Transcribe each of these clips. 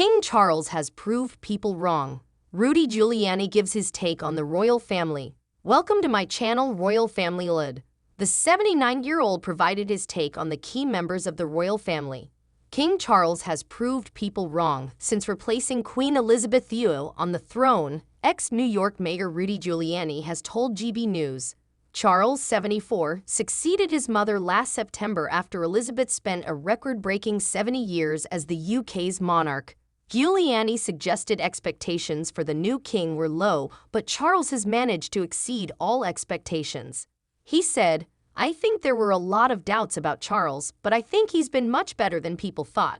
King Charles has proved people wrong. Rudy Giuliani gives his take on the royal family. Welcome to my channel, Royal Family Lid. The 79-year-old provided his take on the key members of the royal family. King Charles has proved people wrong since replacing Queen Elizabeth II on the throne. Ex-New York Mayor Rudy Giuliani has told GB News. Charles, 74, succeeded his mother last September after Elizabeth spent a record-breaking 70 years as the UK's monarch. Giuliani suggested expectations for the new king were low, but Charles has managed to exceed all expectations. He said, "I think there were a lot of doubts about Charles, but I think he's been much better than people thought."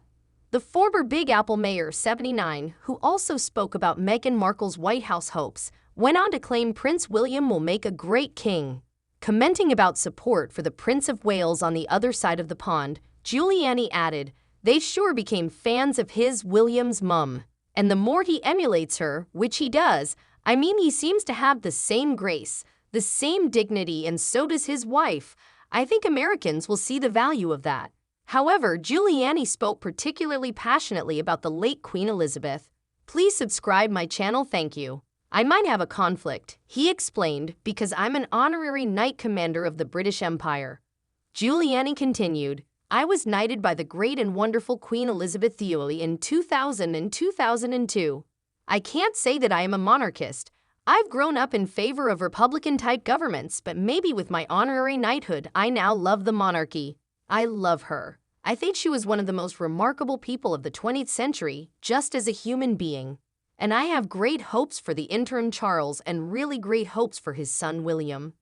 The former Big Apple mayor, 79, who also spoke about Meghan Markle's White House hopes, went on to claim Prince William will make a great king. Commenting about support for the Prince of Wales on the other side of the pond, Giuliani added, "They sure became fans of his William's mum. And the more he emulates her, which he does, I mean he seems to have the same grace, the same dignity, and so does his wife. I think Americans will see the value of that." However, Giuliani spoke particularly passionately about the late Queen Elizabeth. "Please subscribe my channel, thank you. I might have a conflict," he explained, "because I'm an honorary Knight Commander of the British Empire." Giuliani continued, "I was knighted by the great and wonderful Queen Elizabeth II in 2000 and 2002. I can't say that I am a monarchist. I've grown up in favor of Republican-type governments, but maybe with my honorary knighthood, I now love the monarchy. I love her. I think she was one of the most remarkable people of the 20th century, just as a human being. And I have great hopes for the interim Charles and really great hopes for his son William."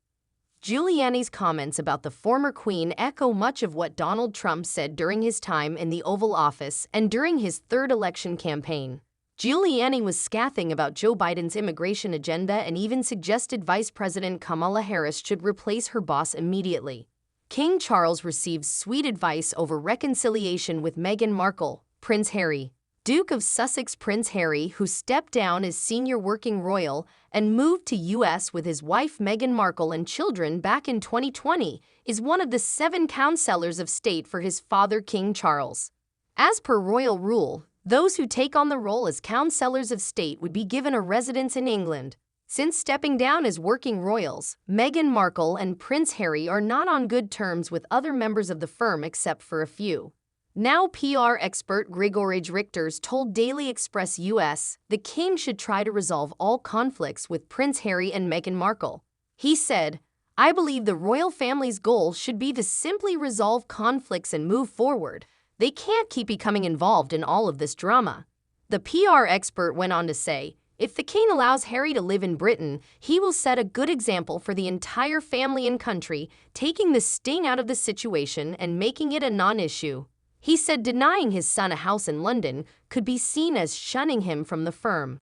Giuliani's comments about the former queen echo much of what Donald Trump said during his time in the Oval Office and during his third election campaign. Giuliani was scathing about Joe Biden's immigration agenda and even suggested Vice President Kamala Harris should replace her boss immediately. King Charles received sweet advice over reconciliation with Meghan Markle. Prince Harry, Duke of Sussex. Prince Harry, who stepped down as senior working royal and moved to U.S. with his wife Meghan Markle and children back in 2020, is one of the 7 counselors of state for his father King Charles. As per royal rule, those who take on the role as counselors of state would be given a residence in England. Since stepping down as working royals, Meghan Markle and Prince Harry are not on good terms with other members of the firm except for a few. Now PR expert Cambrige Richters told Daily Express US the king should try to resolve all conflicts with Prince Harry and Meghan Markle. He said, "I believe the royal family's goal should be to simply resolve conflicts and move forward. They can't keep becoming involved in all of this drama." The PR expert went on to say, "If the king allows Harry to live in Britain, he will set a good example for the entire family and country, taking the sting out of the situation and making it a non-issue." He said denying his son a house in London could be seen as shunning him from the firm.